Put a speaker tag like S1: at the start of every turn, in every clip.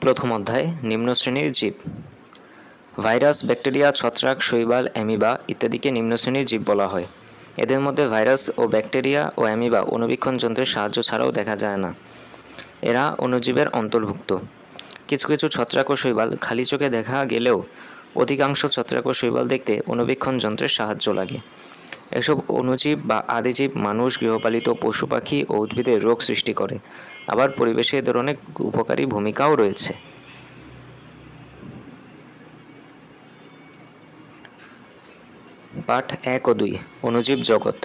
S1: প্রথম অধ্যায় নিম্ন শ্রেণীর জীব। ভাইরাস, ব্যাকটেরিয়া, ছত্রাক, শৈবাল, অ্যামিবা ইত্যাদিকে নিম্ন শ্রেণীর জীব বলা হয়। এদের মধ্যে ভাইরাস ও ব্যাকটেরিয়া ও অ্যামিবা অণুবীক্ষণ যন্ত্রের সাহায্য ছাড়াও দেখা যায় না। এরা অণুজীবের অন্তর্ভুক্ত। কিছু কিছু ছত্রাক ও শৈবাল খালি চোখে দেখা গেলেও অধিকাংশ ছত্রাক ও শৈবাল দেখতে অণুবীক্ষণ যন্ত্রের সাহায্য লাগে। এসব অণুজীব বা আদিজীব মানুষ, গৃহপালিত পশু পাখি ও উদ্ভিদের রোগ সৃষ্টি করে। আবার পরিবেশে এদের অনেক উপকারী ভূমিকাও রয়েছে। পাঠ 1 ও 2, অণুজীব জগৎ।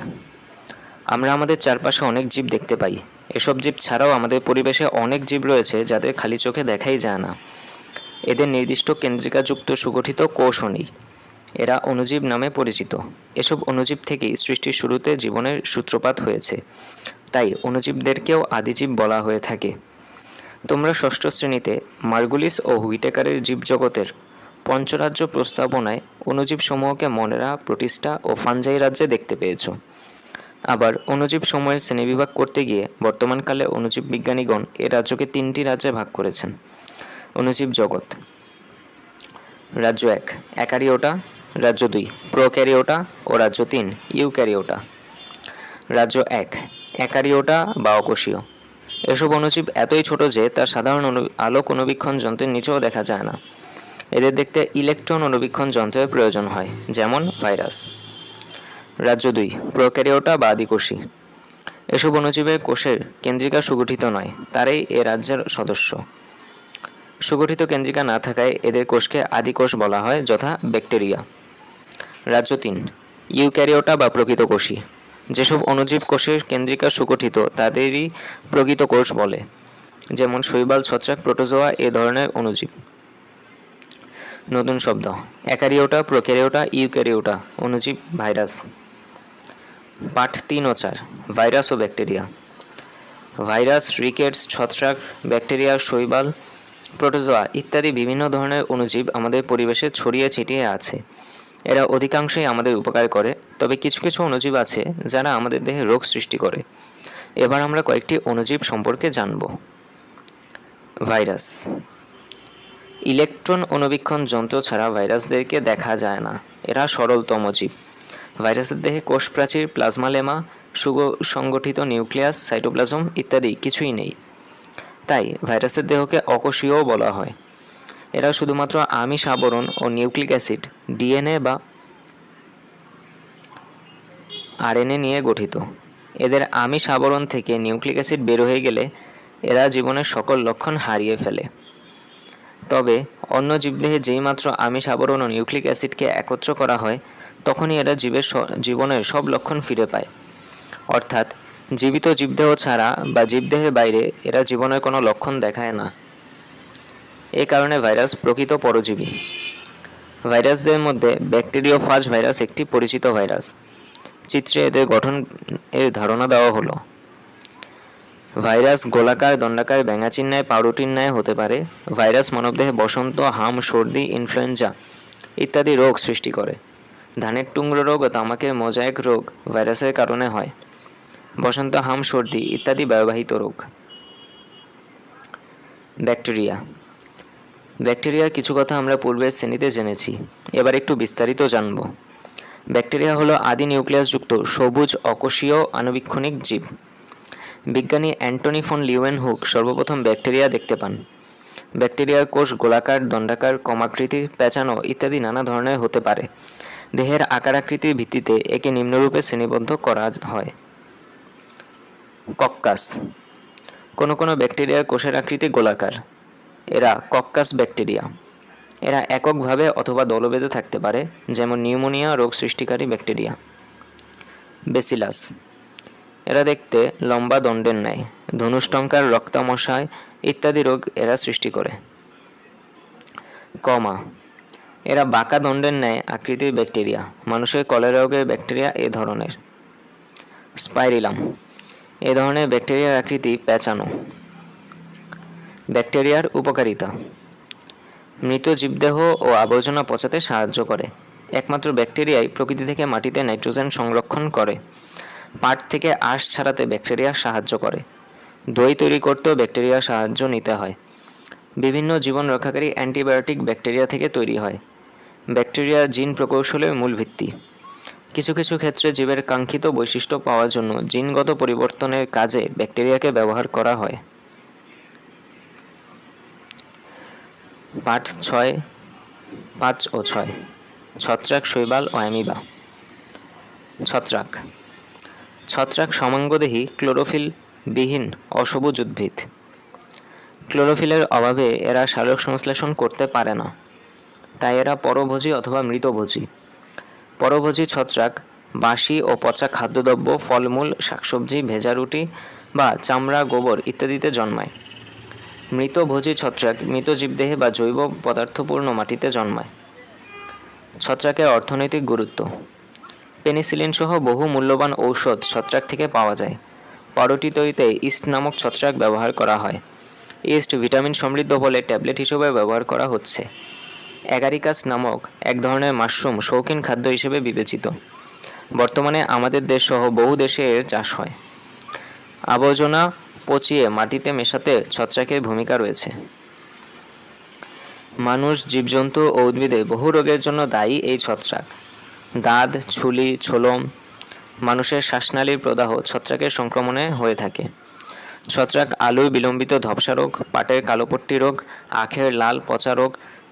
S1: আমরা আমাদের চারপাশে অনেক জীব দেখতে পাই। এসব জীব ছাড়াও আমাদের পরিবেশে অনেক জীব রয়েছে যাদের খালি চোখে দেখাই যায় না। এদের নির্দিষ্ট কেন্দ্রিকাযুক্ত সুগঠিত কোষও নেই। এরা অণুজীব নামে পরিচিত। এসব অণুজীব থেকেই সৃষ্টির শুরুতে জীবনের সূত্রপাত হয়েছে। তাই অণুজীবদেরকেও আদিজীব বলা হয়ে থাকে। তোমরা ষষ্ঠ শ্রেণীতে মার্গুলিস ও হুইটেকারের জীবজগতের পঞ্চরাজ্য প্রস্তাবনায় অণুজীব সমূহকে মনেরা, প্রোটিস্টা ও ফাঞ্জাই রাজ্যে দেখতে পেয়েছ। আবার অণুজীব সমূহের শ্রেণীবিভাগ করতে গিয়ে বর্তমানকালে অণুজীব বিজ্ঞানীগণ এ রাজ্যকে 3টি রাজ্যে ভাগ করেছেন। অণুজীব জগৎ: রাজ্য 1 অ্যাকারিওটা, রাজ্য 2 প্রোক্যারিওটা ও রাজ্য 3 ইউক্যারিওটা। রাজ্য 1 অ্যাকারিওটা বা অকোষীয়। এসব অণুজীব এতই ছোট যে তা সাধারণ আলোক অণুবীক্ষণ যন্ত্রের নিচেও দেখা যায় না। এদের দেখতে ইলেকট্রন অণুবীক্ষণ যন্ত্রের প্রয়োজন হয়, যেমন ভাইরাস। রাজ্য 2 প্রোক্যারিওটা বা আদিকোষী। এসব অণুজীবের কোষের কেন্দ্রিকা সুগঠিত নয়, তারাই এ রাজ্যের সদস্য। সুগঠিত কেন্দ্রিকা না থাকায় এদের কোষকে আদিকোষ বলা হয়, যথা ব্যাকটেরিয়া। রাজ্য 3 ইউক্যারিওটা বা প্রকৃতকোষী। যেসব অণুজীব কোষের কেন্দ্রিকা সুগঠিত তাদেরই প্রকৃত কোষ বলে, যেমন শৈবাল, ছত্রাক, প্রোটোজোয়া এ ধরনের অণুজীব। নতুন শব্দ: অ্যাকারিওটা, প্রোক্যারিওটা, ইউক্যারিওটা। অণুজীব ভাইরাস। পাঠ 3 ও 4, ভাইরাস ও ব্যাকটেরিয়া। ভাইরাস, রিকেটস, ছত্রাক, ব্যাকটেরিয়া, শৈবাল, প্রোটোজোয়া ইত্যাদি বিভিন্ন ধরনের অণুজীব আমাদের পরিবেশে ছড়িয়ে ছিটিয়ে আছে। এরা অধিকাংশই আমাদের উপকার করে, তবে কিছু কিছু অণুজীব আছে যারা আমাদের দেহে রোগ সৃষ্টি করে। এবার আমরা কয়েকটি অণুজীব সম্পর্কে জানব। ভাইরাস। ইলেকট্রন অণুবীক্ষণ যন্ত্র ছাড়া ভাইরাসদেরকে দেখা যায় না। এরা সরলতম জীব। ভাইরাসের দেহে কোষ প্রাচীর, প্লাজমা লেমা, সুসংগঠিত নিউক্লিয়াস, সাইটোপ্লাজম ইত্যাদি কিছুই নেই। তাই ভাইরাসের দেহকে অকোষীয়ও বলা হয়। এরা শুধুমাত্র আমিষ আবরণ ও নিউক্লিক অ্যাসিড, ডিএনএ বা আরএনএ নিয়ে গঠিত। এদের আমিষ আবরণ থেকে নিউক্লিক অ্যাসিড বের হয়ে গেলে এরা জীবনের সকল লক্ষণ হারিয়ে ফেলে। তবে অন্য জীবদেহে যেইমাত্র আমিষ আবরণ ও নিউক্লিক অ্যাসিডকে একত্র করা হয়, তখনই এরা জীবনের সব লক্ষণ ফিরে পায়। অর্থাৎ জীবিত জীবদেহ ছাড়া বা জীবদেহের বাইরে এরা জীবনের কোনো লক্ষণ দেখায় না। এ কারণে ভাইরাস প্রকৃত পরজীবী। ভাইরাসদের মধ্যে ব্যাকটেরিওফাজ ভাইরাস একটি পরিচিত ভাইরাস। চিত্রে এদের গঠন এর ধারণা দেওয়া হলো। ভাইরাস গোলাকার, দণ্ডাকার, ব্যাঙাচির ন্যায়, পাউরুটির ন্যায় হতে পারে। ভাইরাস মানবদেহে বসন্ত, হাম, সর্দি, ইনফ্লুয়েঞ্জা ইত্যাদি রোগ সৃষ্টি করে। ধানের টুংরো রোগ ও তামাকের মোজাইক রোগ ভাইরাসের কারণে হয়। বসন্ত, হাম, সর্দি ইত্যাদি বায়ুবাহিত রোগ। ব্যাকটেরিয়া। ব্যাকটেরিয়ার কিছু কথা আমরা পূর্বের শ্রেণীতে জেনেছি, এবার একটু বিস্তারিত জানব। ব্যাকটেরিয়া হলো আদি নিউক্লিয়াসযুক্ত সবুজ অকোষীয় আণুবীক্ষণিক জীব। বিজ্ঞানী অ্যান্টনি ফন লিউয়েনহুক সর্বপ্রথম ব্যাকটেরিয়া দেখতে পান। ব্যাকটেরিয়ার কোষ গোলাকার, দণ্ডাকার, কমাকৃতির, পেঁচানো ইত্যাদি নানা ধরনের হতে পারে। দেহের আকার আকৃতির ভিত্তিতে একে নিম্নরূপে শ্রেণীবদ্ধ করা হয়। কক্কাস। কোনো কোনো ব্যাকটেরিয়ার কোষের আকৃতি গোলাকার। এরা কক্কাস ব্যাকটেরিয়া। এরা এককভাবে অথবা দলবেঁধে থাকতে পারে, যেমন নিউমোনিয়া রোগ সৃষ্টিকারী ব্যাকটেরিয়া। বেসিলাস। এরা দেখতে লম্বা দণ্ডের ন্যায়। ধনুষ্টঙ্কার, রক্তামশায় ইত্যাদি রোগ এরা সৃষ্টি করে। কমা। এরা বাঁকা দণ্ডের ন্যায় আকৃতির ব্যাকটেরিয়া। মানুষের কলেরা রোগের ব্যাকটেরিয়া এ ধরনের। স্পাইরিলাম। এ ধরনের ব্যাকটেরিয়ার আকৃতি পেঁচানো। ব্যাকটেরিয়ার উপকারিতা: মৃত জীবদেহ ও আবর্জনা পচাতে সাহায্য করে। একমাত্র ব্যাকটেরিয়াই প্রকৃতি থেকে মাটিতে নাইট্রোজেন সংরক্ষণ করে। পাট থেকে আঁশ ছাড়াতে ব্যাকটেরিয়া সাহায্য করে। দই তৈরি করতেও ব্যাকটেরিয়ার সাহায্য নিতে হয়। বিভিন্ন জীবন রক্ষাকারী অ্যান্টিবায়োটিক ব্যাকটেরিয়া থেকে তৈরি হয়। ব্যাকটেরিয়া জিন প্রকৌশলের মূল ভিত্তি। কিছু কিছু ক্ষেত্রে জীবের কাঙ্ক্ষিত বৈশিষ্ট্য পাওয়ার জন্য জিনগত পরিবর্তনের কাজে ব্যাকটেরিয়াকে ব্যবহার করা হয়। পাঠ 6, 5 ও 6। ছত্রাক, শৈবাল ও অ্যামিবা। ছত্রাক। ছত্রাক সমাঙ্গদেহী ক্লোরোফিল বিহীন অসবুজ উদ্ভিদ। ক্লোরোফিলের অভাবে এরা সালোক সংশ্লেষণ করতে পারে না, তাই এরা পরভোজী অথবা মৃতভোজী। পরভোজী ছত্রাক বাসি ও পচা খাদ্যদ্রব্য, ফলমূল, শাকসবজি, ভেজা রুটি বা চামড়া, গোবর ইত্যাদিতে জন্মায়। মৃতভোজী ছত্রাক মৃত জীবদেহে বা জৈব পদার্থপূর্ণ মাটিতে জন্মায়। ছত্রাকের অর্থনৈতিক গুরুত্ব। পেনিসিলিন সহ বহু মূল্যবান ঔষধ ছত্রাক থেকে পাওয়া যায়। পাউরুটি তৈরিতে ইস্ট নামক ছত্রাক ব্যবহার করা হয়। ইস্ট ভিটামিন সমৃদ্ধ বলে ট্যাবলেট হিসেবে ব্যবহার করা হচ্ছে। অ্যাগারিকাস নামক এক ধরনের মাশরুম শৌখিন খাদ্য হিসেবে বিবেচিত। বর্তমানে আমাদের দেশ সহ বহু দেশে এর চাষ হয়। আবর্জনা পচিয়ে মাটিতে মেশাতে ছত্রাকের ভূমিকা রয়েছে। মানুষ, জীবজন্তু ও উদ্ভিদে বহু রোগের জন্য দায়ী এই ছত্রাক। দাঁত, ছুলি, ছোলম, মানুষের শ্বাসনালীর প্রদাহ ছত্রাকের সংক্রমণে হয়ে থাকে। ছত্রাক আলুর বিলম্বিত ধপসা রোগ, পাটের কালোপট্টি রোগ, আখের লাল পচা রোগ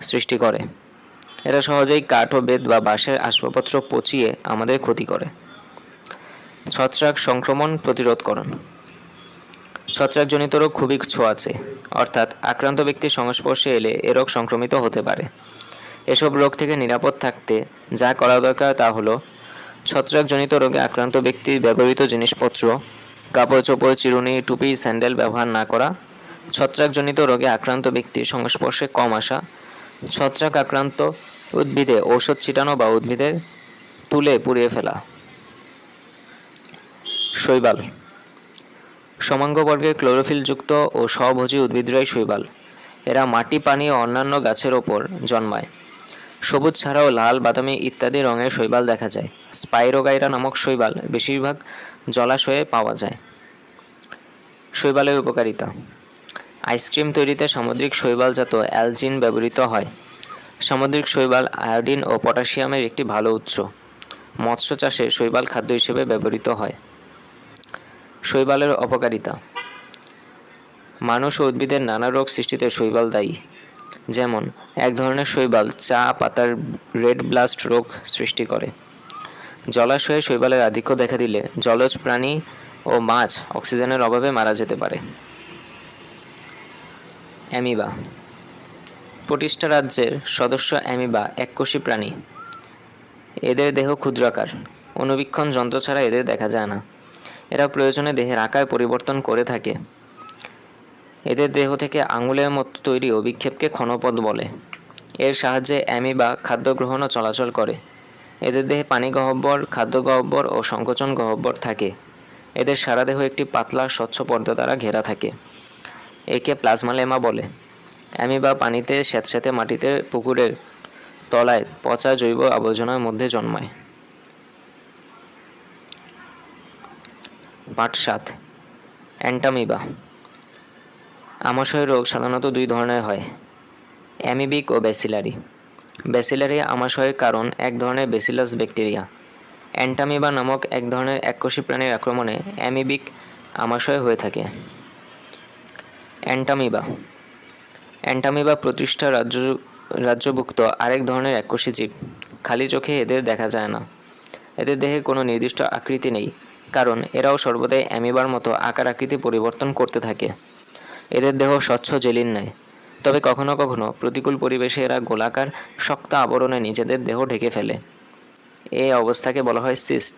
S1: সৃষ্টি করে। এরা সহজেই কাঠ ও বেত বা বাঁশের আসবাবপত্র পচিয়ে আমাদের ক্ষতি করে। ছত্রাক সংক্রমণ প্রতিরোধকরণ। ছত্রাকজনিত রোগ খুবই ছোঁয়াচে, অর্থাৎ আক্রান্ত ব্যক্তির সংস্পর্শে এলে এ রোগ সংক্রমিত হতে পারে। এসব রোগ থেকে নিরাপদ থাকতে যা করা দরকার তা হলো ছত্রাকজনিত রোগে আক্রান্ত ব্যক্তির ব্যবহৃত জিনিসপত্র, কাপড় চোপড়, চিরুনি, টুপি, স্যান্ডেল ব্যবহার না করা, ছত্রাকজনিত রোগে আক্রান্ত ব্যক্তির সংস্পর্শে কম আসা, ছত্রাক আক্রান্ত উদ্ভিদে ঔষধ ছিটানো বা উদ্ভিদের তুলে পুড়িয়ে ফেলা। শৈবাল। সমাঙ্গবর্গের ক্লোরোফিলযুক্ত ও স্বভোজী উদ্ভিদরাই শৈবাল। এরা মাটি, পানি ও অন্যান্য গাছের ওপর জন্মায়। সবুজ ছাড়াও লাল, বাদামি ইত্যাদি রঙের শৈবাল দেখা যায়। স্পাইরোগাইরা নামক শৈবাল বেশিরভাগ জলাশয়ে পাওয়া যায়। শৈবালের উপকারিতা। আইসক্রিম তৈরিতে সামুদ্রিক শৈবালজাত অ্যালজিন ব্যবহৃত হয়। সামুদ্রিক শৈবাল আয়োডিন ও পটাশিয়ামের একটি ভালো উৎস। মৎস্য চাষে শৈবাল খাদ্য হিসেবে ব্যবহৃত হয়। শৈবালের অপকারিতা। মানুষ ও উদ্ভিদের নানা রোগ সৃষ্টিতে শৈবাল দায়ী। যেমন এক ধরনের শৈবাল চা পাতার রেড ব্লাস্ট রোগ সৃষ্টি করে। জলাশয়ে শৈবালের আধিক্য দেখা দিলে জলজ প্রাণী ও মাছ অক্সিজেনের অভাবে মারা যেতে পারে। অ্যামিবা। প্রোটিস্টা রাজ্যের সদস্য অ্যামিবা এককোষী প্রাণী। এদের দেহ ক্ষুদ্রাকার। অণুবীক্ষণ যন্ত্র ছাড়া এদের দেখা যায় না। এরা প্রয়োজনে দেহের আকার পরিবর্তন করে থাকে। এদের দেহ থেকে আঙুলের মতো তৈরি অভিক্ষেপকে ক্ষণপথ বলে। এর সাহায্যে অ্যামিবা খাদ্য গ্রহণ ও চলাচল করে। এদের দেহে পানি গহ্বর, খাদ্য গহ্বর ও সংকোচন গহ্বর থাকে। এদের সারা দেহ একটি পাতলা স্বচ্ছ পর্দা দ্বারা ঘেরা থাকে। একে প্লাজমালেমা বলে। অ্যামিবা পানিতে, স্যাঁতস্যাঁতে মাটিতে, পুকুরের তলায় পচা জৈব আবর্জনার মধ্যে জন্মায়। পাঠ 7। অ্যান্টামিবা। আমাশয় রোগ সাধারণত দুই ধরনের হয়, অ্যামিবিক ও ব্যাসিলারি। ব্যাসিলারি আমাশয়ের কারণ এক ধরনের ব্যাসিলাস ব্যাকটেরিয়া। অ্যান্টামিবা নামক এক ধরনের এককোষী প্রাণীর আক্রমণে অ্যামিবিক আমাশয় হয়ে থাকে। অ্যান্টামিবা। অ্যান্টামিবা প্রতিষ্ঠা রাজ্যভুক্ত আরেক ধরনের এককোষী জীব। খালি চোখে এদের দেখা যায় না। এদের দেহে কোনো নির্দিষ্ট আকৃতি নেই, কারণ এরাও সর্বদাই অ্যামিবার মতো আকার আকৃতি পরিবর্তন করতে থাকে। এদের দেহ স্বচ্ছ জেলির ন্যায়, তবে কখনো কখনো প্রতিকূল পরিবেশে এরা গোলাকার শক্ত আবরণে নিজেদের দেহ ঢেকে ফেলে। এই অবস্থাকে বলা হয় সিস্ট।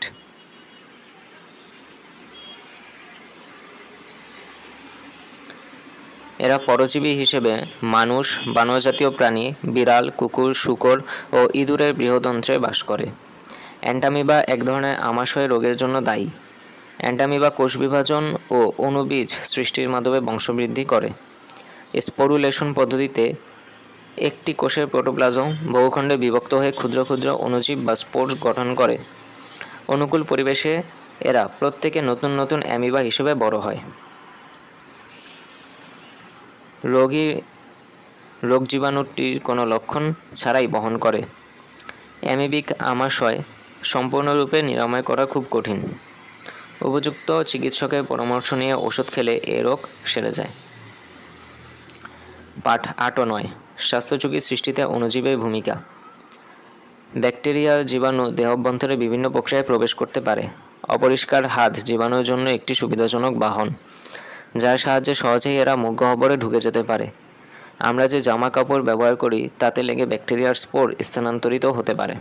S1: এরা পরজীবী হিসেবে মানুষ, বানরজাতীয় প্রাণী, বিড়াল, কুকুর, শূকর ও ইঁদুরের বৃহদন্ত্রে বাস করে। অ্যান্টামিবা এক ধরনের আমাশয় রোগের জন্য দায়ী। অ্যান্টামিবা কোষ বিভাজন ও অণুবীজ সৃষ্টির মাধ্যমে বংশবৃদ্ধি করে। স্পোরুলেশন পদ্ধতিতে একটি কোষের প্রোটোপ্লাজম বহুখণ্ডে বিভক্ত হয়ে ক্ষুদ্র ক্ষুদ্র অণুজীব বা স্পোর্স গঠন করে। অনুকূল পরিবেশে এরা প্রত্যেকে নতুন নতুন অ্যামিবা হিসেবে বড় হয়। রোগী রোগ জীবাণুটির কোনো লক্ষণ ছাড়াই বহন করে। অ্যামিবিক আমাশয় সম্পূর্ণরূপে নিরাময় করা খুব কঠিন। উপযুক্ত চিকিৎসকের পরামর্শ নিয়ে ওষুধ খেলে এ রোগ সেরে যায়। পাঠ 8 ও 9 স্বাস্থ্য ঝুঁকি সৃষ্টিতে অণুজীবের ভূমিকা। ব্যাকটেরিয়া জীবাণু দেহাভ্যন্তরে বিভিন্ন প্রক্রিয়ায় প্রবেশ করতে পারে। অপরিষ্কার হাত জীবাণুর জন্য একটি সুবিধাজনক বাহন, যার সাহায্যে সহজেই এরা মুখ গহ্বরে ঢুকে যেতে পারে। আমরা যে জামা কাপড় ব্যবহার করি তাতে লেগে ব্যাকটেরিয়ার স্পোর স্থানান্তরিত হতে পারে।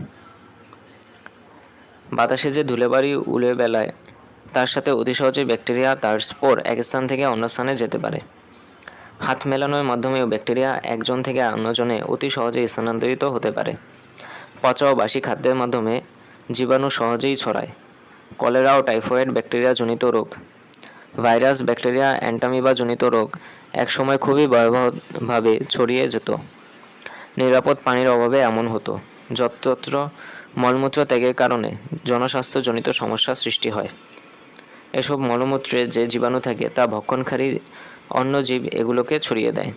S1: বাতাসে যে ধুলোবালি উড়ে বেড়ায় তার সাথে অতি সহজেই ব্যাকটেরিয়া তার স্পোর এক স্থান থেকে অন্য স্থানে যেতে পারে। হাত মেলানোর মাধ্যমেও ব্যাকটেরিয়া একজন থেকে অন্যজনে অতি সহজেই স্থানান্তরিত হতে পারে। পচা ও বাসি খাদ্যের মাধ্যমে জীবাণু সহজেই ছড়ায়। কলেরা ও টাইফয়েড ব্যাকটেরিয়াজনিত রোগ। ভাইরাস, ব্যাকটেরিয়া, অ্যান্টামিবাজনিত রোগ একসময় খুবই ভয়াবহভাবে ছড়িয়ে যেত। নিরাপদ পানির অভাবে এমন হতো। যত্রতত্র মলমূত্র ত্যাগের কারণে জনস্বাস্থ্যজনিত সমস্যা সৃষ্টি হয়। এসব মলমূত্রে যে জীবাণু থাকে তা ভক্ষণকারী অন্য জীব এগুলোকে ছড়িয়ে দেয়।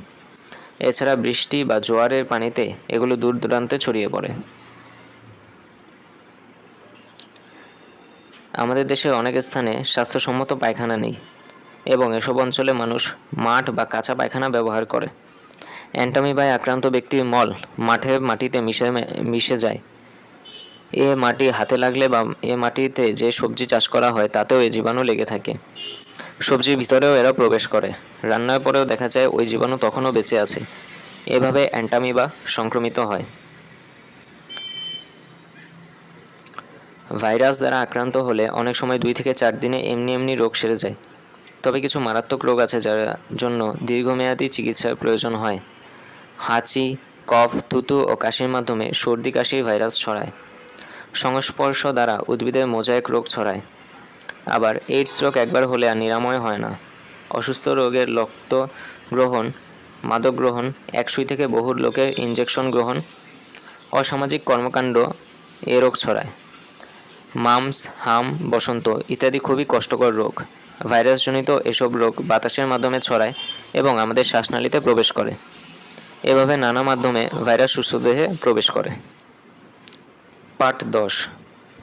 S1: এছাড়া বৃষ্টি বা জোয়ারের পানিতে এগুলো দূর দূরান্তে ছড়িয়ে পড়ে। আমাদের দেশে অনেক স্থানে স্বাস্থ্যসম্মত পায়খানা নেই এবং এসব অঞ্চলে মানুষ মাঠ বা কাঁচা পায়খানা ব্যবহার করে। অ্যান্টামিবায় আক্রান্ত ব্যক্তির মল মাটিতে মিশে যায়। এ মাটি হাতে লাগলে বা এ মাটিতে যে সবজি চাষ করা হয় তাতেও এ জীবাণু লেগে থাকে। সবজির ভিতরেও এরা প্রবেশ করে। রান্নার পরেও দেখা যায় ওই জীবাণু তখনও বেঁচে আছে। এভাবে অ্যান্টামিবা সংক্রমিত হয়। ভাইরাস দ্বারা আক্রান্ত হলে অনেক সময় 2 থেকে 4 দিনে এমনি রোগ সেরে যায়। তবে কিছু মারাত্মক রোগ আছে যার জন্য দীর্ঘমেয়াদী চিকিৎসার প্রয়োজন হয়। হাঁচি, কফ, থুতু ও কাশির মাধ্যমে সর্দি কাশির ভাইরাস ছড়ায়। সংস্পর্শ দ্বারা উদ্ভিদের মোজাইক রোগ ছড়ায়। আবার এইডস রোগ একবার হলে আর নিরাময় হয় না। অসুস্থ রোগের রক্ত গ্রহণ, মাদক গ্রহণ, এক সুই থেকে বহু লোকের ইনজেকশন গ্রহণ, অসামাজিক কর্মকাণ্ড এ রোগ ছড়ায়। মামস, হাম, বসন্ত ইত্যাদি খুবই কষ্টকর রোগ। ভাইরাসজনিত এসব রোগ বাতাসের মাধ্যমে ছড়ায় এবং আমাদের শ্বাসনালীতে প্রবেশ করে। এভাবে নানা মাধ্যমে ভাইরাস সুস্থ দেহে প্রবেশ করে। পাঠ 10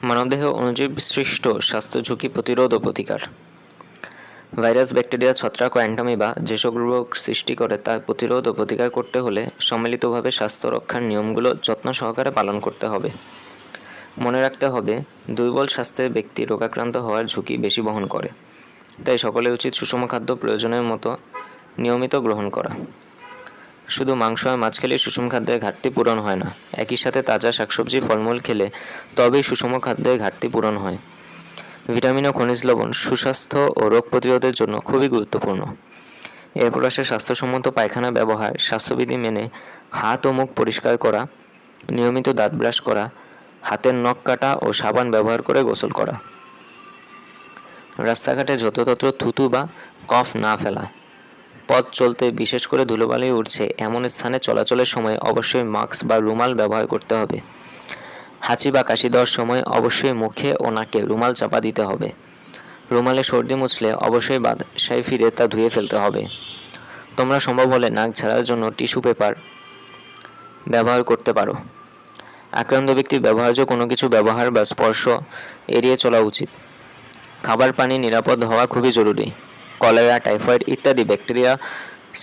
S1: মানবদেহে অণুজীব সৃষ্ট স্বাস্থ্য ঝুঁকি প্রতিরোধ ও প্রতিকার। ভাইরাস, ব্যাকটেরিয়া, ছত্রাক ও অ্যান্টামিবা যেসব রোগ সৃষ্টি করে তার প্রতিরোধ ও প্রতিকার করতে হলে সম্মিলিতভাবে স্বাস্থ্য রক্ষার নিয়মগুলো যত্ন সহকারে পালন করতে হবে। মনে রাখতে হবে, দুর্বল স্বাস্থ্যের ব্যক্তি রোগাক্রান্ত হওয়ার ঝুঁকি বেশি বহন করে। তাই সকলের উচিত সুষম খাদ্য প্রয়োজনের মতো নিয়মিত গ্রহণ করা। শুধু মাংস আর মাছ খেলে সুষম খাদ্যের ঘাটতি পূরণ হয় না। একই সাথে তাজা শাকসবজি, ফলমূল খেলে তবেই সুষম খাদ্যের ঘাটতি পূরণ হয়। ভিটামিন ও খনিজ লবণ সুস্বাস্থ্য ও রোগ প্রতিরোধের জন্য খুবই গুরুত্বপূর্ণ। এরপর আসে স্বাস্থ্যসম্মত পায়খানা ব্যবহার, স্বাস্থ্যবিধি মেনে হাত ও মুখ পরিষ্কার করা, নিয়মিত দাঁত ব্রাশ করা, হাতের নখ কাটা ও সাবান ব্যবহার করে গোসল করা। রাস্তাঘাটে যত্রতত্র থুতু বা কফ না ফেলা। পথ চলতে বিশেষ করে ধুলোবালি উঠছে এমন স্থানে চলাচলের সময় অবশ্যই মাস্ক বা রুমাল ব্যবহার করতে হবে। হাঁচি বা কাশি দেওয়ার সময় অবশ্যই মুখে ও নাকে রুমাল চাপা দিতে হবে। রুমালে সর্দি মুছলে অবশ্যই বাসায় ফিরে তা ধুয়ে ফেলতে হবে। তোমরা সম্ভব হলে নাক ঝাড়ার জন্য টিস্যু পেপার ব্যবহার করতে পারো। আক্রান্ত ব্যক্তির ব্যবহার্য কোনো কিছু ব্যবহার বা স্পর্শ এড়িয়ে চলা উচিত। খাবার পানি নিরাপদ হওয়া খুবই জরুরি। কলেরা, টাইফয়েড ইত্যাদি ব্যাকটেরিয়া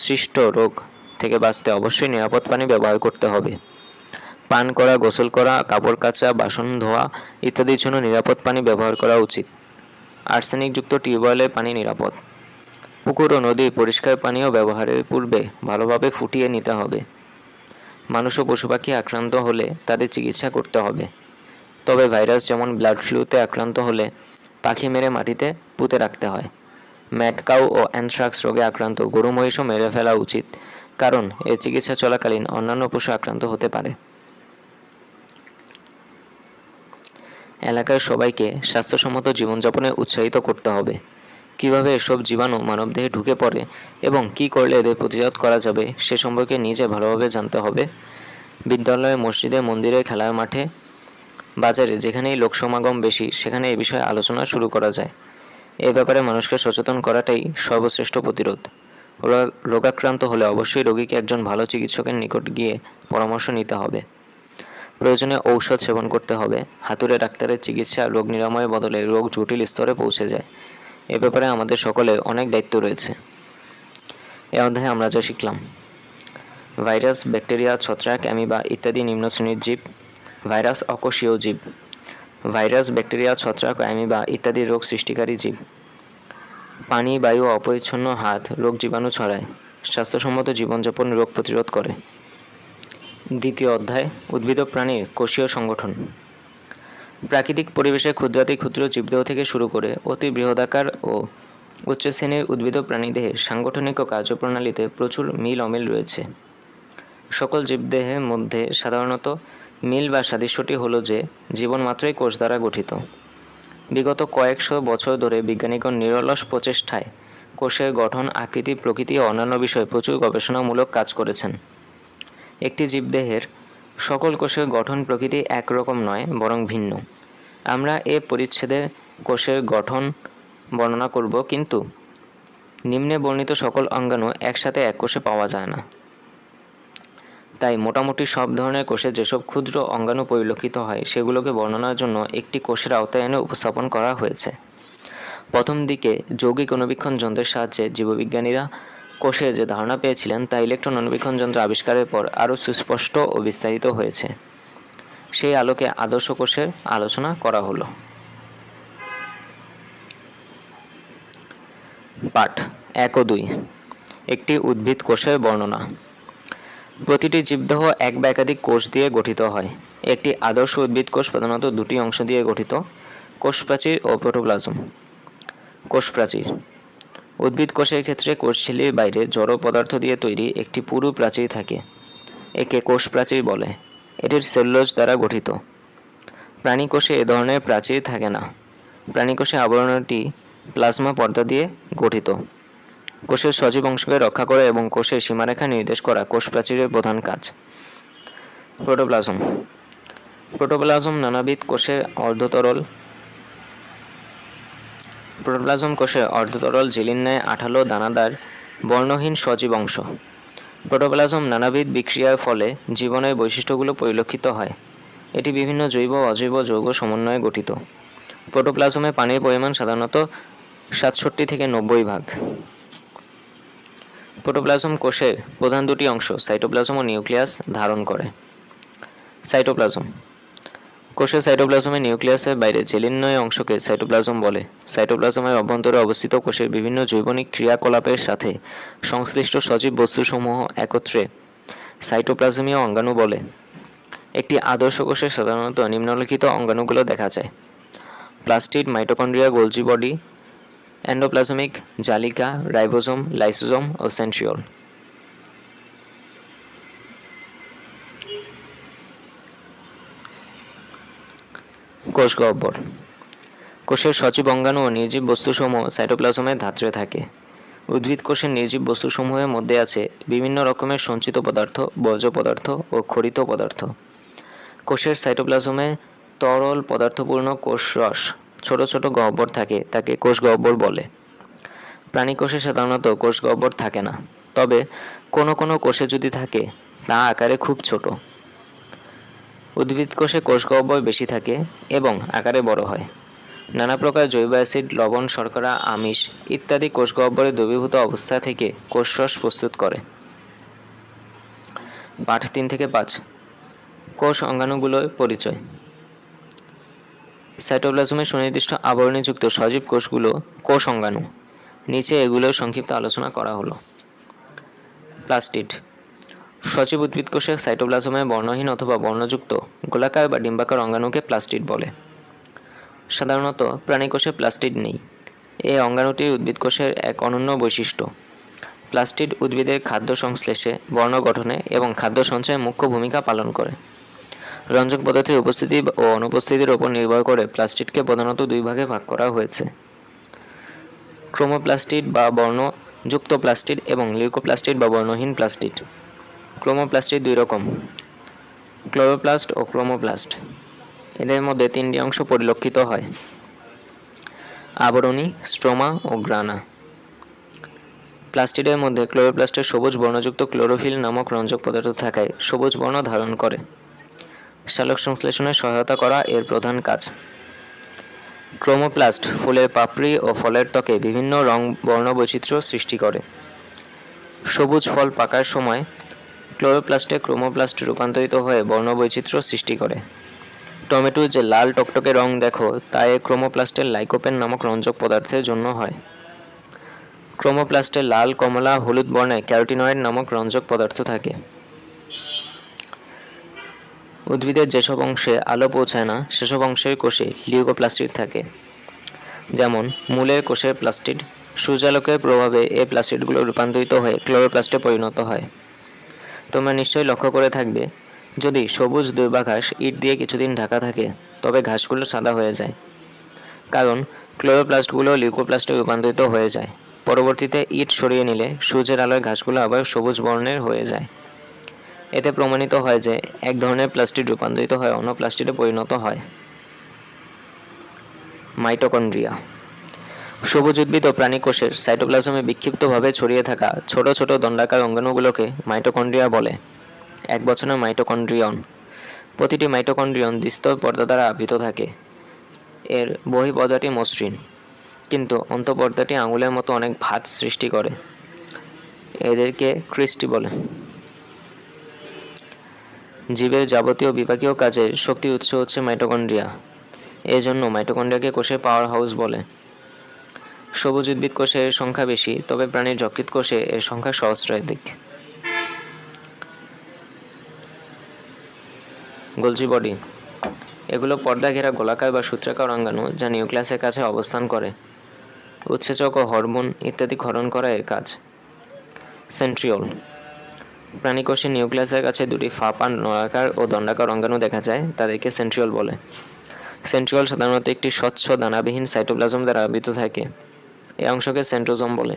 S1: সৃষ্ট রোগ থেকে বাঁচতে অবশ্যই নিরাপদ পানি ব্যবহার করতে হবে। পান করা, গোসল করা, কাপড় কাচা, বাসন ধোয়া ইত্যাদির জন্য নিরাপদ পানি ব্যবহার করা উচিত। আর্সেনিকযুক্ত টিউবওয়েলের পানি নিরাপদ। পুকুর ও নদীর পরিষ্কার পানীয় ব্যবহারের পূর্বে ভালোভাবে ফুটিয়ে নিতে হবে। মানুষ ও পশু পাখি আক্রান্ত হলে তাদের চিকিৎসা করতে হবে। তবে ভাইরাস যেমন ব্লাড ফ্লুতে আক্রান্ত হলে পাখি মেরে মাটিতে পুঁতে রাখতে হয়। ম্যাড কাউ ও অ্যানথ্রাক্স রোগে আক্রান্ত গরু মহিষও মেরে ফেলা উচিত, কারণ এর চিকিৎসা চলাকালীন অন্যান্য পশু আক্রান্ত হতে পারে। এলাকার সবাইকে স্বাস্থ্যসম্মত জীবনযাপনে উৎসাহিত করতে হবে। কিভাবে এসব জীবাণু মানবদেহে ঢুকে পড়ে এবং কী করলে এদের প্রতিরোধ করা যাবে সে সম্পর্কে নিজে ভালোভাবে জানতে হবে। বিদ্যালয়ে, মসজিদে, মন্দিরে, খেলার মাঠে, বাজারে যেখানেই লোক সমাগম বেশি সেখানে এ বিষয়ে আলোচনা শুরু করা যায়। এ ব্যাপারে মানুষকে সচেতন করাটাই সর্বশ্রেষ্ঠ প্রতিরোধ। রোগাক্রান্ত হলে অবশ্যই রোগীকে একজন ভালো চিকিৎসকের নিকট গিয়ে পরামর্শ নিতে হবে। প্রয়োজনে ঔষধ সেবন করতে হবে। হাতুড়ে ডাক্তারের চিকিৎসা রোগ নিরাময়ের বদলে রোগ জটিল স্তরে পৌঁছে যায়। এ ব্যাপারে আমাদের সকলের অনেক দায়িত্ব রয়েছে। এ অধ্যায়ে আমরা যা শিখলাম: ভাইরাস, ব্যাকটেরিয়া, ছত্রাক, অ্যামিবা ইত্যাদি নিম্ন শ্রেণীর জীব। ভাইরাস অকোষীয় জীব। ভাইরাস, ব্যাকটেরিয়া, ছত্রাক ও অ্যামিবা ইত্যাদি রোগ সৃষ্টিকারী জীব। পানি, বায়ু, অপরিচ্ছন্ন হাত রোগ জীবাণু ছড়ায়। স্বাস্থ্যসম্মত জীবনযাপন রোগ প্রতিরোধ করে। দ্বিতীয় অধ্যায়: উদ্ভিদ ও প্রাণীর কোষীয় সংগঠন। প্রাকৃতিক পরিবেশে ক্ষুদ্রাতি ক্ষুদ্র জীবদেহ থেকে শুরু করে অতি বৃহদাকার ও উচ্চ শ্রেণীর উদ্ভিদ ও প্রাণীদেহের সাংগঠনিক ও কার্যপ্রণালীতে প্রচুর মিল অমিল রয়েছে। সকল জীবদেহের মধ্যে সাধারণত মিল বা সাদৃশ্যটি হল যে জীবন মাত্রই কোষ দ্বারা গঠিত। বিগত কয়েকশো বছর ধরে বিজ্ঞানীগণ নিরলস প্রচেষ্টায় কোষের গঠন, আকৃতি, প্রকৃতি ও অন্যান্য বিষয়ে প্রচুর গবেষণামূলক কাজ করেছেন। একটি জীবদেহের সকল কোষের গঠন প্রকৃতি একরকম নয়, বরং ভিন্ন। আমরা এ পরিচ্ছেদে কোষের গঠন বর্ণনা করব, কিন্তু নিম্নে বর্ণিত সকল অঙ্গাণু একসাথে এক কোষে পাওয়া যায় না। তাই মোটামুটি সব ধরনের কোষে যেসব ক্ষুদ্র অঙ্গাণু পরিলক্ষিত হয় সেগুলোকে বর্ণনার জন্য একটি কোষের আওতায় এনে উপস্থাপন করা হয়েছে। প্রথম দিকে যৌগিক অণুবীক্ষণ যন্ত্রের সাহায্যে জীববিজ্ঞানীরা কোষের যে ধারণা পেয়েছিলেন তা ইলেকট্রন অণুবীক্ষণ যন্ত্র আবিষ্কারের পর আরও সুস্পষ্ট ও বিস্তারিত হয়েছে। সেই আলোকে আদর্শ কোষের আলোচনা করা হলো। পাঠ 1 ও 2। একটি উদ্ভিদ কোষের বর্ণনা। প্রতিটি জীবদেহ এক বা একাধিক কোষ দিয়ে গঠিত হয়। একটি আদর্শ উদ্ভিদ কোষ প্রধানত দুটি অংশ দিয়ে গঠিত: কোষ প্রাচীর ও প্রোটোপ্লাজম। কোষ প্রাচীর। উদ্ভিদ কোষের ক্ষেত্রে কোষঝিল্লির বাইরে জড় পদার্থ দিয়ে তৈরি একটি পুরু প্রাচীর থাকে। একে কোষ প্রাচীর বলে। এটির সেলুলোজ দ্বারা গঠিত। প্রাণী কোষে এ ধরনের প্রাচীর থাকে না। প্রাণী কোষে আবরণটি প্লাজমা পর্দা দিয়ে গঠিত। কোষের সজীব অংশকে রক্ষা করা এবং কোষের সীমারেখা নির্দেশ করা কোষ প্রাচীরের প্রধান কাজ। প্রোটোপ্লাজম। প্রোটোপ্লাজম নানাবিধ কোষের অর্ধতরল জেলির ন্যায় আঠালো, দানাদার, বর্ণহীন সজীব অংশ। প্রোটোপ্লাজম নানাবিধ বিক্রিয়ার ফলে জীবনের বৈশিষ্ট্যগুলো পরিলক্ষিত হয়। এটি বিভিন্ন জৈব ও অজৈব যৌগ সমন্বয়ে গঠিত। প্রোটোপ্লাজমে পানির পরিমাণ সাধারণত 67 থেকে 90 ভাগ। প্রোটোপ্লাজম কোষের প্রধান দুটি অংশ সাইটোপ্লাজম ও নিউক্লিয়াস ধারণ করে। সাইটোপ্লাজম। কোষের সাইটোপ্লাজমের নিউক্লিয়াসের বাইরে জেলিনময় অংশকে সাইটোপ্লাজম বলে। সাইটোপ্লাজমের অভ্যন্তরে অবস্থিত কোষের বিভিন্ন জৈবনিক ক্রিয়াকলাপের সাথে সংশ্লিষ্ট সজীব বস্তুসমূহ একত্রে সাইটোপ্লাজমীয় অঙ্গাণু বলে। একটি আদর্শ কোষে সাধারণত নিম্নলিখিত অঙ্গাণুগুলো দেখা যায়: plastid, mitochondria, Golgi body, endoplasmic জালিকা, রাইবোজোম, লাইসোজোম ও সেন্ট্রিওল। কোষ গহ্বর। কোষের সজীব অঙ্গাণু ও নির্জীব বস্তুসমূহ সাইটোপ্লাজমের ধাত্রে থাকে। উদ্ভিদ কোষের নির্জীব বস্তুসমূহের মধ্যে আছে বিভিন্ন রকমের সঞ্চিত পদার্থ, বর্জ্য পদার্থ ও ক্ষরিত পদার্থ। কোষের সাইটোপ্লাজমে তরল পদার্থপূর্ণ কোষরস ছোট ছোট গহ্বর থাকে, তাকে কোষ গহ্বর বলে। প্রাণী কোষে সাধারণত কোষ গহ্বর থাকে না, তবে কোনো কোনো কোষে যদি থাকে তা আকারে খুব ছোট। উদ্ভিদ কোষে কোষ গহ্বর বেশি থাকে এবং আকারে বড় হয়। নানা প্রকার জৈব অ্যাসিড, লবণ, শর্করা, আমিষ ইত্যাদি কোষ গহ্বরে দ্রবীভূত অবস্থা থেকে কোষরস প্রস্তুত করে। পাঠ 3 থেকে 5। কোষ অঙ্গাণুগুলোর পরিচয়। সাইটোপ্লাজমের সুনির্দিষ্ট আবরণীযুক্ত সজীব কোষগুলো কোষ অঙ্গাণু। নিচে এগুলোর সংক্ষিপ্ত আলোচনা করা হলো। প্লাস্টিড। সজীব উদ্ভিদ কোষে সাইটোপ্লাজমে বর্ণহীন অথবা বর্ণযুক্ত গোলাকার বা ডিম্বাকার অঙ্গাণুকে প্লাস্টিড বলে। সাধারণত প্রাণী কোষে প্লাস্টিড নেই। এই অঙ্গাণুটি উদ্ভিদ কোষের এক অনন্য বৈশিষ্ট্য। প্লাস্টিড উদ্ভিদের খাদ্য সংশ্লেষে, বর্ণ গঠনে এবং খাদ্য সঞ্চয়ে মুখ্য ভূমিকা পালন করে। রঞ্জক পদার্থের উপস্থিতি ও অনুপস্থিতির উপর নির্ভর করে প্লাস্টিডকে প্রধানত দুই ভাগে ভাগ করা হয়েছে: ক্রোমোপ্লাস্টিড বা বর্ণযুক্ত প্লাস্টিড এবং লিউকোপ্লাস্টিড বা বর্ণহীন প্লাস্টিড। ক্রোমোপ্লাস্টিড দুই রকম: ক্লোরোপ্লাস্ট ও ক্রোমোপ্লাস্ট। এদের মধ্যে 3টি অংশ পরিলক্ষিত হয়: আবরণী, স্ট্রোমা ও গ্রানা। প্লাস্টিডের মধ্যে ক্লোরোপ্লাস্টের সবুজ বর্ণযুক্ত ক্লোরোফিল নামক রঞ্জক পদার্থ থাকায় সবুজ বর্ণ ধারণ করে। সালোক সংশ্লেষণে সহায়তা করা এর প্রধান কাজ। ক্রোমোপ্লাস্ট ফুলের পাপড়ি ও ফলের ত্বকে বিভিন্ন রং বর্ণ বৈচিত্র্য সৃষ্টি করে। সবুজ ফল পাকার সময় ক্লোরোপ্লাস্টে ক্রোমোপ্লাস্ট রূপান্তরিত হয়ে বর্ণ বৈচিত্র্য সৃষ্টি করে। টমেটোর যে লাল টকটকে রং দেখো তা এ ক্রোমোপ্লাস্টের লাইকোপেন নামক রঞ্জক পদার্থের জন্য হয়। ক্রোমোপ্লাস্টে লাল, কমলা, হলুদ বর্ণে ক্যারোটিনয়েড নামক রঞ্জক পদার্থ থাকে। উদ্ভিদের যেসব অংশে আলো পৌঁছায় না সেসব অংশের কোষে লিউকোপ্লাস্টিড থাকে। যেমন মূলের কোষের প্লাস্টিড সূর্যালোকের প্রভাবে এই প্লাস্টিডগুলো রূপান্তরিত হয়ে ক্লোরোপ্লাস্টে পরিণত হয়। তোমরা নিশ্চয়ই লক্ষ্য করে থাকবে, যদি সবুজ দূর্বাঘাস ইট দিয়ে কিছুদিন ঢাকা থাকে তবে ঘাসগুলো সাদা হয়ে যায়, কারণ ক্লোরোপ্লাস্টগুলো লিউকোপ্লাস্টে রূপান্তরিত হয়ে যায়। পরবর্তীতে ইট সরিয়ে নিলে সূর্যের আলোয় ঘাসগুলো আবার সবুজ বর্ণের হয়ে যায়। এতে প্রমাণিত হয় যে এক ধরনের প্লাস্টিড রূপান্তরিত হয়ে অন্য প্লাস্টিডে পরিণত হয়। মাইটোকন্ড্রিয়া। সবুজ উদ্ভিদ ও প্রাণী কোষের সাইটোপ্লাজমে বিক্ষিপ্তভাবে ছড়িয়ে থাকা ছোট ছোট দণ্ডাকার অঙ্গাণুগুলোকে মাইটোকন্ড্রিয়া বলে। এক বচনে মাইটোকন্ড্রিয়ন। প্রতিটি মাইটোকন্ড্রিয়ন দ্বিস্তর পর্দা দ্বারা আবৃত থাকে। এর বহিঃপর্দাটি মসৃণ, কিন্তু অন্তঃপর্দাটি আঙুলের মতো অনেক ভাঁজ সৃষ্টি করে। এদেরকে ক্রিস্টি বলে। জীবের যাবতীয় বিপাকীয় কাজের শক্তি উৎস হচ্ছে মাইটোকন্ড্রিয়া। এই জন্য মাইটোকন্ড্রিয়াকে কোষের পাওয়ার হাউস বলে। সবুজ উদ্ভিদ কোষে এর সংখ্যা বেশি, তবে প্রাণীর যকৃৎ কোষে এর সংখ্যা সহস্রাধিক। Golgi body. এগুলো পর্দা ঘেরা গোলাকার বা সূত্রাকার অঙ্গাণু যা নিউক্লিয়াসের কাছে অবস্থান করে। উৎসেচক ও হরমোন ইত্যাদি ক্ষরণ করা এর কাজ। সেন্ট্রিওল। প্রাণীকোষে নিউক্লিয়াসের কাছে দুটি ফাঁপা নলাকার ও দণ্ডাকার অঙ্গাণু দেখা যায়, তাদেরকে সেন্ট্রিওল বলে। সেন্ট্রিওল সাধারণত একটি স্বচ্ছ দানাবিহীন সাইটোপ্লাজম দ্বারা আবৃত থাকে। এই অংশকে সেন্ট্রোজোম বলে।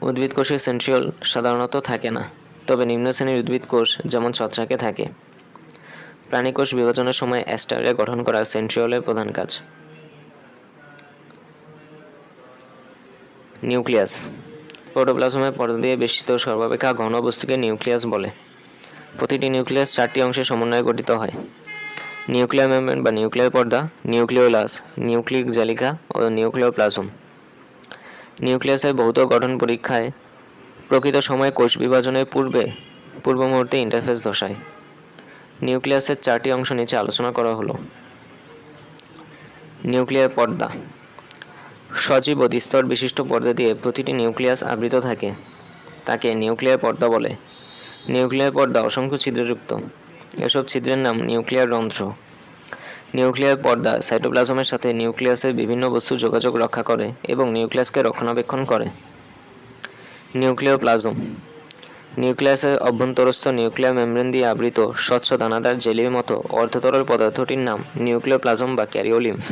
S1: উদ্ভিদ কোষে সেন্ট্রিওল সাধারণত থাকে না, তবে নিম্ন শ্রেণীর উদ্ভিদ কোষ যেমন ছত্রাকে থাকে। প্রাণীকোষ বিভাজনের সময় অ্যাস্টারে গঠন করা সেন্ট্রিওলের প্রধান কাজ। নিউক্লিয়াস। প্রোটোপ্লাজমের পর্দা দিয়ে বেষ্টিত সর্বাপেক্ষা ঘন বস্তুকে নিউক্লিয়াস বলে। প্রতিটি নিউক্লিয়াস 4টি অংশের সমন্বয়ে গঠিত হয়: নিউক্লিয়ার মেমব্রেন বা নিউক্লিয়ার পর্দা, নিউক্লিওলাস, নিউক্লিক জালিকা ও নিউক্লিওপ্লাজম। নিউক্লিয়াসের ভৌত গঠন পরীক্ষায় প্রকৃত সময়ে কোষ বিভাজনের পূর্ব মুহূর্তে ইন্টারফেস দশায়। নিউক্লিয়াসের 4টি অংশ নিচে আলোচনা করা হলো। নিউক্লিয়ার পর্দা। সজীব ও দ্বিস্তর বিশিষ্ট পর্দা দিয়ে প্রতিটি নিউক্লিয়াস আবৃত থাকে, তাকে নিউক্লিয়ার পর্দা বলে। নিউক্লিয়ার পর্দা অসংখ্য ছিদ্রযুক্ত। এসব ছিদ্রের নাম নিউক্লিয়ার রন্ধ্র। নিউক্লিয়ার পর্দা সাইটোপ্লাজমের সাথে নিউক্লিয়াসের বিভিন্ন বস্তু যোগাযোগ রক্ষা করে এবং নিউক্লিয়াসকে রক্ষণাবেক্ষণ করে। নিউক্লিওপ্লাজম। নিউক্লিয়াসের অভ্যন্তরস্থ নিউক্লিয়ার মেমব্রেন দিয়ে আবৃত স্বচ্ছ দানাদার জেলির মতো অর্ধতরল পদার্থটির নাম নিউক্লিওপ্লাজম বা ক্যারিওলিম্ফ।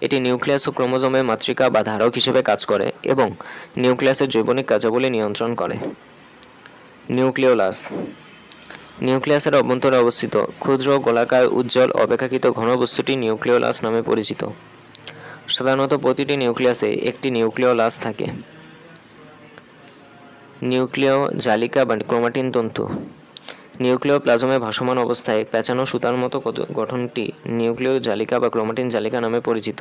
S1: এটি নিউক্লিয়াস ও ক্রোমোজোমের মাতৃকা বা ধারক হিসেবে কাজ করে এবং নিউক্লিয়াসের জৈবনিক কার্যাবলী নিয়ন্ত্রণ করে। নিউক্লিওলাস। নিউক্লিয়াসের অভ্যন্তরে অবস্থিত ক্ষুদ্র গোলাকার উজ্জ্বল অপেক্ষাকৃত ঘন বস্তুটি নিউক্লিওলাস নামে পরিচিত। সাধারণত প্রতিটি নিউক্লিয়াসে একটি নিউক্লিওলাস থাকে। নিউক্লিয় জালিকা বা ক্রোমাটিন তন্তু। নিউক্লিওপ্লাজমে ভাসমান অবস্থায় পেঁচানো সুতার মতো গঠনটি নিউক্লিয় জালিকা বা ক্রোমাটিন জালিকা নামে পরিচিত।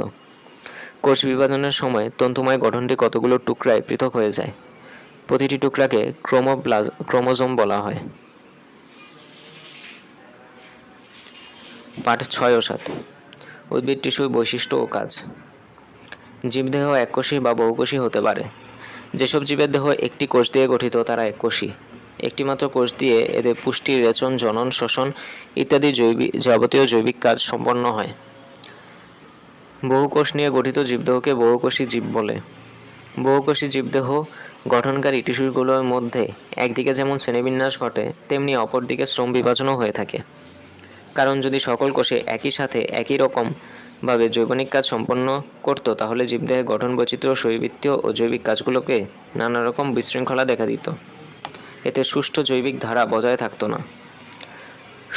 S1: কোষ বিভাজনের সময় তন্তুময় গঠনটি কতগুলো টুকরায় পৃথক হয়ে যায়। প্রতিটি টুকরাকে ক্রোমোজোম বলা হয়। পাঠ 6 ও 7। উদ্ভিদ টিস্যুর বৈশিষ্ট্য ও কাজ। জীবদেহ এককোষী বা বহুকোষী হতে পারে। যেসব জীবের দেহ একটি কোষ দিয়ে গঠিত তারা এককোষী। একটিমাত্র কোষ দিয়ে এদের পুষ্টি, রেচন, জনন, শ্বসন ইত্যাদি যাবতীয় জৈবিক কাজ সম্পন্ন হয়। বহুকোষ নিয়ে গঠিত জীবদেহকে বহুকোষী জীব বলে। বহুকোষী জীবদেহ গঠনকারী টিস্যুগুলোর মধ্যে একদিকে যেমন শ্রেণীবিন্যাস ঘটে, তেমনি অপরদিকে শ্রম বিভাজনও হয়ে থাকে। কারণ যদি সকল কোষে একই সাথে একই রকমভাবে জৈবনিক কাজ সম্পন্ন করত, তাহলে জীবদেহের গঠন বৈচিত্র্য, শরীরবৃত্তীয় ও জৈবিক কাজগুলোকে নানা রকম বিশৃঙ্খলা দেখা দিত। এতে সুষ্ঠু জৈবিক ধারা বজায় থাকত না।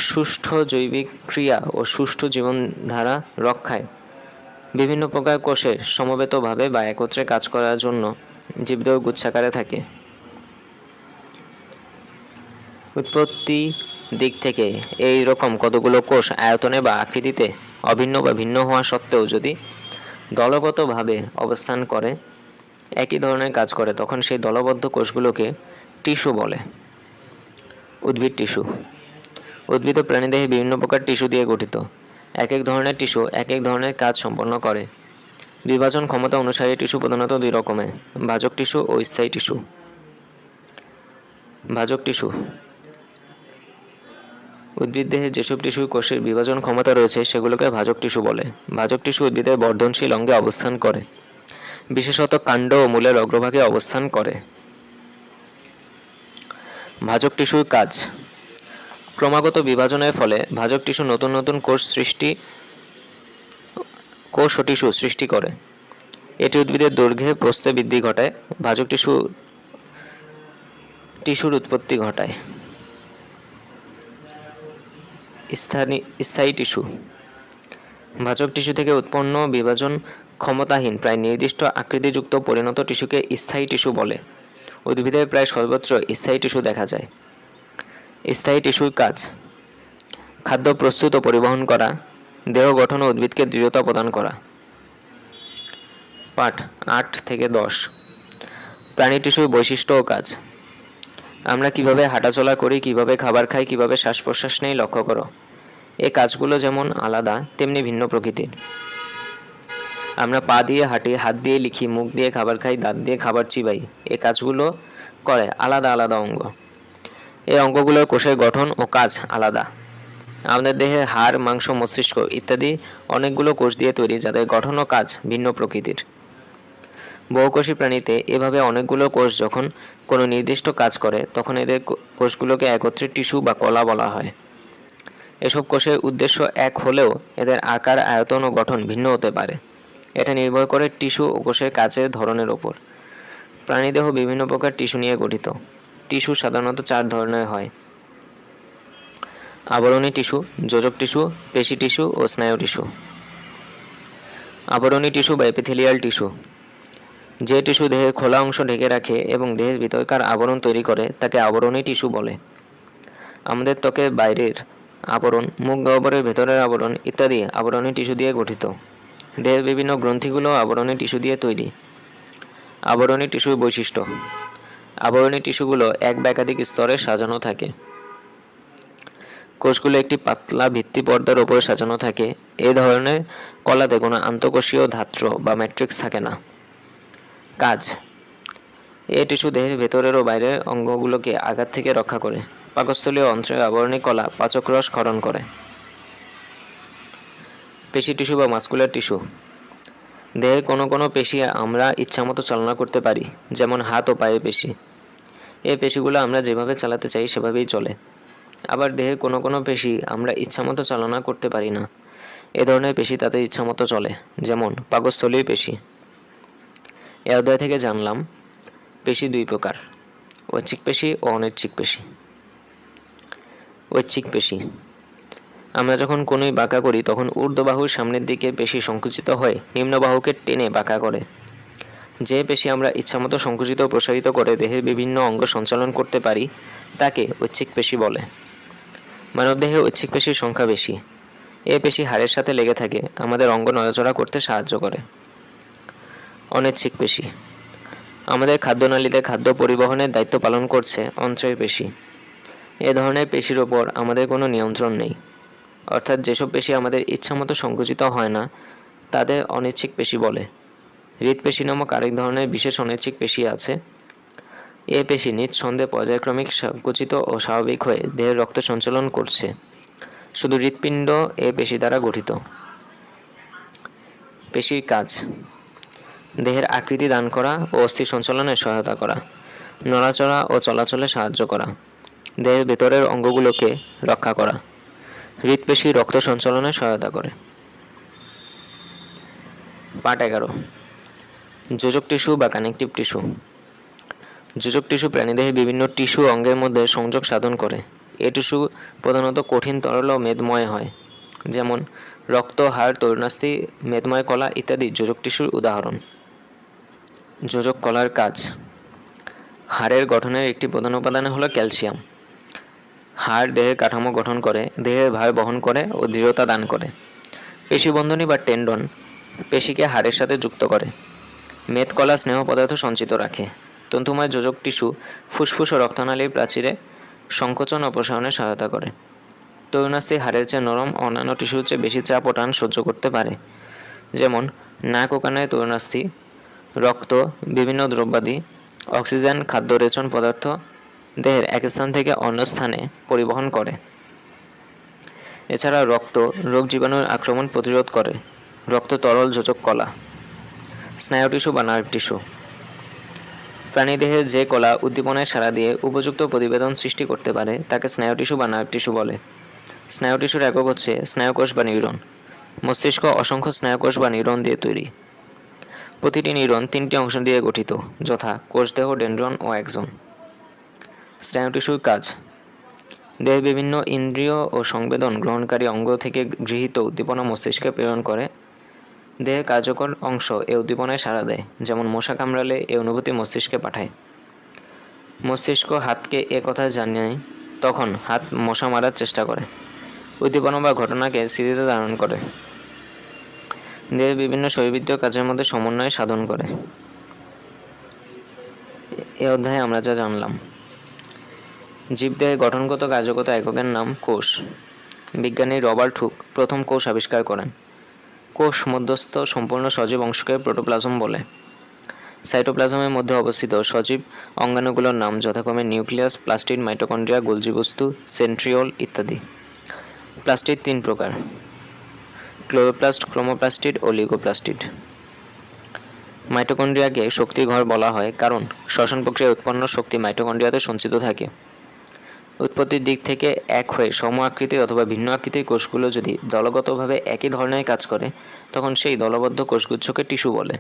S1: সুষ্ঠু জৈবিক ক্রিয়া ও সুষ্ঠু জীবনধারা রক্ষায় বিভিন্ন প্রকার কোষের সমবেতভাবে বা একত্রে কাজ করার জন্য জীবদেহ গুচ্ছাকারে থাকে। উৎপত্তি দিক থেকে এই রকম কতগুলো কোষ আয়তনে বা আকৃতিতে অভিন্ন বা ভিন্ন হওয়া সত্ত্বেও যদি দলগতভাবে অবস্থান করে, একই ধরনের কাজ করে, তখন সেই দলবদ্ধ কোষগুলোকে টিস্যু বলে। উদ্ভিদ টিস্যু। উদ্ভিদ ও প্রাণীদেহে বিভিন্ন প্রকার টিস্যু দিয়ে গঠিত। এক এক ধরনের টিস্যু এক এক ধরনের কাজ সম্পন্ন করে। বিভাজন ক্ষমতা অনুসারে টিস্যু প্রধানত দুই রকমের: ভাজক টিস্যু ও স্থায়ী টিস্যু। ভাজক টিস্যু। উদ্ভিদ দেহে যেসব টিস্যু কোষের বিভাজন ক্ষমতা রয়েছে সেগুলোকে ভাজক টিস্যু বলে। ভাজক টিস্যু উদ্ভিদের বর্ধনশীল অঙ্গে অবস্থান করে, বিশেষত কাণ্ড ও মূলের অগ্রভাগে অবস্থান করে। ভাজক টিস্যুর কাজ। ক্রমাগত বিভাজনের ফলে ভাজক টিস্যু নতুন নতুন কোষ ও টিস্যু সৃষ্টি করে। এটি উদ্ভিদের দৈর্ঘ্যে প্রস্থে বৃদ্ধি ঘটায়। ভাজক টিস্যুর উৎপত্তি ঘটায়। স্থায়ী টিস্যু। ভাজক টিস্যু থেকে উৎপন্ন বিভাজন ক্ষমতাহীন প্রায় নির্দিষ্ট আকৃতিযুক্ত পরিণত টিস্যুকে স্থায়ী টিস্যু বলে। উদ্ভিদের প্রায় সর্বত্র স্থায়ী টিস্যু দেখা যায়। স্থায়ী টিস্যুর কাজ: খাদ্য প্রস্তুত ও পরিবহন করা, দেহ গঠন ও উদ্ভিদকে দৃঢ়তা প্রদান করা। পাঠ 8 থেকে 10। প্রাণী টিস্যুর বৈশিষ্ট্য ও কাজ। আমরা কিভাবে হাঁটাচলা করি, কিভাবে খাবার খাই, কিভাবে শ্বাস প্রশ্বাস নেই লক্ষ্য করো। এই কাজগুলো যেমন আলাদা তেমনি ভিন্ন প্রকৃতির। আমরা পা দিয়ে হাঁটি, হাত দিয়ে লিখি, মুখ দিয়ে খাবার খাই, দাঁত দিয়ে খাবার চিবাই। এই কাজগুলো করে আলাদা আলাদা অঙ্গ। এই অঙ্গগুলোর কোষের গঠন ও কাজ আলাদা। আমাদের দেহে হাড়, মাংস, মস্তিষ্ক ইত্যাদি অনেকগুলো কোষ দিয়ে তৈরি, যাদের গঠন ও কাজ ভিন্ন প্রকৃতির। বহুকোষী প্রাণীতে এভাবে অনেকগুলো কোষ যখন কোনো নির্দিষ্ট কাজ করে, তখন এদের কোষগুলোকে একত্রে টিস্যু বা কলা বলা হয়। এসব কোষের উদ্দেশ্য এক হলেও এদের আকার, আয়তন ও গঠন ভিন্ন হতে পারে। এটা নির্ভর করে টিস্যু ও কোষের কাজের ধরনের ওপর। প্রাণীদেহ বিভিন্ন প্রকার টিস্যু নিয়ে গঠিত। টিস্যু সাধারণত 4 ধরনের হয়: আবরণী টিস্যু, যোজক টিস্যু, পেশি টিস্যু ও স্নায়ু টিস্যু। আবরণী টিস্যু বা এপিথেলিয়াল টিস্যু। যে টিস্যু দেহের খোলা অংশ ঢেকে রাখে এবং দেহের ভিতরকার আবরণ তৈরি করে তাকে আবরণী টিস্যু বলে। আমাদের ত্বকের বাইরের আবরণ, মুখ গহ্বরের ভেতরের আবরণ ইত্যাদি আবরণী টিস্যু দিয়ে গঠিত। দেহের বিভিন্ন গ্রন্থিগুলো আবরণী টিস্যু দিয়ে তৈরি। আবরণী টিস্যুর বৈশিষ্ট্য: আবরণী টিস্যুগুলো এক বা একাধিক স্তরে সাজানো থাকে। কোষগুলো একটি পাতলা ভিত্তি পর্দার ওপর সাজানো থাকে। এই ধরনের কলাতে কোনো আন্তঃকোষীয় ধাত্র বা ম্যাট্রিক্স থাকে না। কাজ: এই টিস্যু দেহের ভেতরের ও বাইরের অঙ্গগুলোকে আঘাত থেকে রক্ষা করে। পাকস্থলীয় অন্ত্রের আবরণী কলা পাচক রস ক্ষরণ করে। পেশি টিস্যু বা মাস্কুলার টিস্যু। দেহের কোনো কোনো পেশি আমরা ইচ্ছামতো চালনা করতে পারি, যেমন হাত ও পায়ের পেশি। এই পেশিগুলো আমরা যেভাবে চালাতে চাই সেভাবেই চলে। আবার দেহের কোনো কোনো পেশি আমরা ইচ্ছামতো চালনা করতে পারি না। এ ধরনের পেশি তাতে ইচ্ছামতো চলে, যেমন পাকস্থলীর পেশি। এ অধ্যায় থেকে জানলাম পেশি 2 প্রকার: ঐচ্ছিক পেশি ও অনৈচ্ছিক পেশি। ঐচ্ছিক পেশি: আমরা যখন কোনোই বাঁকা করি তখন ঊর্ধ্ববাহুর সামনের দিকে পেশি সংকুচিত হয়ে নিম্ন বাহুকে টেনে বাঁকা করে। যে পেশি আমরা ইচ্ছামতো সংকুচিত ও প্রসারিত করে দেহের বিভিন্ন অঙ্গ সঞ্চালন করতে পারি তাকে ঐচ্ছিক পেশি বলে। মানবদেহে ঐচ্ছিক পেশির সংখ্যা বেশি। এ পেশি হাড়ের সাথে লেগে থাকে, আমাদের অঙ্গ নড়াচড়া করতে সাহায্য করে। অনৈচ্ছিক পেশি: আমাদের খাদ্যনালীতে খাদ্য পরিবহনের দায়িত্ব পালন করছে অন্ত্রের পেশি। এ ধরনের পেশির ওপর আমাদের কোনো নিয়ন্ত্রণ নেই, অর্থাৎ যেসব পেশি আমাদের ইচ্ছামতো সংকুচিত হয় না তাদের অনৈচ্ছিক পেশি বলে। হৃৎপেশি নামক আরেক ধরনের বিশেষ অনৈচ্ছিক পেশি আছে। এ পেশি নিজ ছন্দে পর্যায়ক্রমিক সংকুচিত ও স্বাভাবিক হয়ে দেহের রক্ত সঞ্চালন করছে। শুধু হৃৎপিণ্ড এ পেশি দ্বারা গঠিত। পেশির কাজ: দেহের আকৃতি দান করা ও অস্থি সঞ্চালনে সহায়তা করা, নড়াচড়া ও চলাচলে সাহায্য করা, দেহের ভেতরের অঙ্গগুলোকে রক্ষা করা। হৃৎপেশি রক্ত সঞ্চালনে সহায়তা করে। পার্ট 11। যোজক টিস্যু বা কানেকটিভ টিস্যু। যোজক টিস্যু প্রাণীদেহে বিভিন্ন টিস্যু অঙ্গের মধ্যে সংযোগ সাধন করে। এ টিস্যু প্রধানত কঠিন, তরল ও মেদময় হয়, যেমন রক্ত, হাড়, তরুণাস্থি, মেদময় কলা ইত্যাদি যোজক টিস্যুর উদাহরণ। যোজক কলার কাজ। হাড়ের গঠনের একটি প্রধান উপাদান হলো ক্যালসিয়াম। হাড় দেহের কাঠামো গঠন করে, দেহের ভার বহন করে ও দৃঢ়তা দান করে। পেশিবন্ধনী বা টেন্ডন পেশিকে হাড়ের সাথে যুক্ত করে। মেদকলা স্নেহ পদার্থ সঞ্চিত রাখে। তন্তুময় যোজক টিস্যু ফুসফুস ও রক্তনালীর প্রাচীরে সংকোচন ও প্রসারণে সহায়তা করে। তরুণাস্থি হাড়ের চেয়ে নরম, অন্যান্য টিস্যুর চেয়ে বেশি চাপ ও টান সহ্য করতে পারে। যেমন নাক ও কানের তরুণাস্থি রক্ত, বিভিন্ন দ্রব্যাদি, অক্সিজেন, খাদ্য রেচন পদার্থ দেহের এক স্থান থেকে অন্য স্থানে পরিবহন করে। এছাড়া রক্ত রোগ জীবাণুর আক্রমণ প্রতিরোধ করে। রক্ত তরল যোজক কলা। স্নায়ু টিস্যু বা নার্ভ টিস্যু। প্রাণীদেহের যে কলা উদ্দীপনায় সাড়া দিয়ে উপযুক্ত প্রতিবেদন সৃষ্টি করতে পারে তাকে স্নায়ু টিস্যু বা নার্ভ টিস্যু বলে। স্নায়ু টিস্যুর একক হচ্ছে স্নায়ুকোষ বা নিউরন। মস্তিষ্ক অসংখ্য স্নায়ুকোষ বা নিউরন দিয়ে তৈরি। প্রতিটি নিউরন 3টি অংশ দিয়ে গঠিত, যথা কোষদেহ, ডেনড্রন ও অ্যাক্সন। স্নায়ু টিস্যুর কাজ। দেহের বিভিন্ন ইন্দ্রিয় ও সংবেদন গ্রহণকারী অঙ্গ থেকে গৃহীত উদ্দীপনা মস্তিষ্কে প্রেরণ করে। দেহের কার্যকর অংশ এ উদ্দীপনায় সাড়া দেয়, যেমন মশা কামড়ালে এ অনুভূতি মস্তিষ্কে পাঠায়। মস্তিষ্ক হাতকে এ কথা জানায়, তখন হাত মশা মারার চেষ্টা করে। উদ্দীপনা বা ঘটনাকে স্মৃতিতে ধারণ করে। দেহের বিভিন্ন শরীরবৃত্তীয় কাজের মধ্যে সমন্বয় সাধন করে। এ অধ্যায়ে আমরা যা জানলাম। জীবদেহের গঠনগত কার্যগত এককের নাম কোষ। বিজ্ঞানী রবার্ট হুক প্রথম কোষ আবিষ্কার করেন। কোষ মধ্যস্থ সম্পূর্ণ সজীব অংশকে প্রোটোপ্লাজম বলে। সাইটোপ্লাজমের মধ্যে অবস্থিত সজীব অঙ্গাণুগুলোর নাম যথাক্রমে নিউক্লিয়াস, প্লাস্টিড, মাইটোকন্ড্রিয়া, গোলজি বস্তু, সেন্ট্রিওল ইত্যাদি। প্লাস্টিড 3 প্রকার: ক্লোরোপ্লাস্ট, ক্রোমোপ্লাস্টিড ও লিউকোপ্লাস্টিড। মাইটোকন্ড্রিয়াকে শক্তির ঘর বলা হয় কারণ শ্বসন প্রক্রিয়ায় উৎপন্ন শক্তি মাইটোকন্ড্রিয়াতে সঞ্চিত থাকে। উৎপত্তির দিক থেকে এক হয়ে সম আকৃতির অথবা ভিন্ন আকৃতির কোষগুলো যদি দলগতভাবে একই ধরনের কাজ করে, তখন সেই দলবদ্ধ কোষগুচ্ছকে টিস্যু বলে।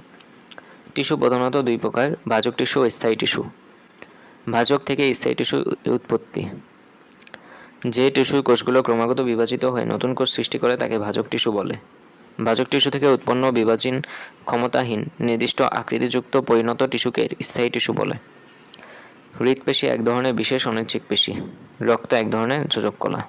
S1: টিস্যু প্রধানত 2 প্রকার: ভাজক টিস্যু ও স্থায়ী টিস্যু। ভাজক থেকে স্থায়ী টিস্যু উৎপত্তি। যে টিস্যুর কোষগুলো ক্রমাগত বিভাজিত হয়ে নতুন কোষ সৃষ্টি করে তাকে ভাজক টিস্যু বলে। ভাজক টিস্যু থেকে উৎপন্ন বিভাজন ক্ষমতাহীন নির্দিষ্ট আকৃতিযুক্ত পরিণত টিস্যুকে স্থায়ী টিস্যু বলে। হৃৎপেশি এক ধরনের বিশেষ অনিচ্ছিক পেশি। রক্ত এক ধরনের যোজক কলা।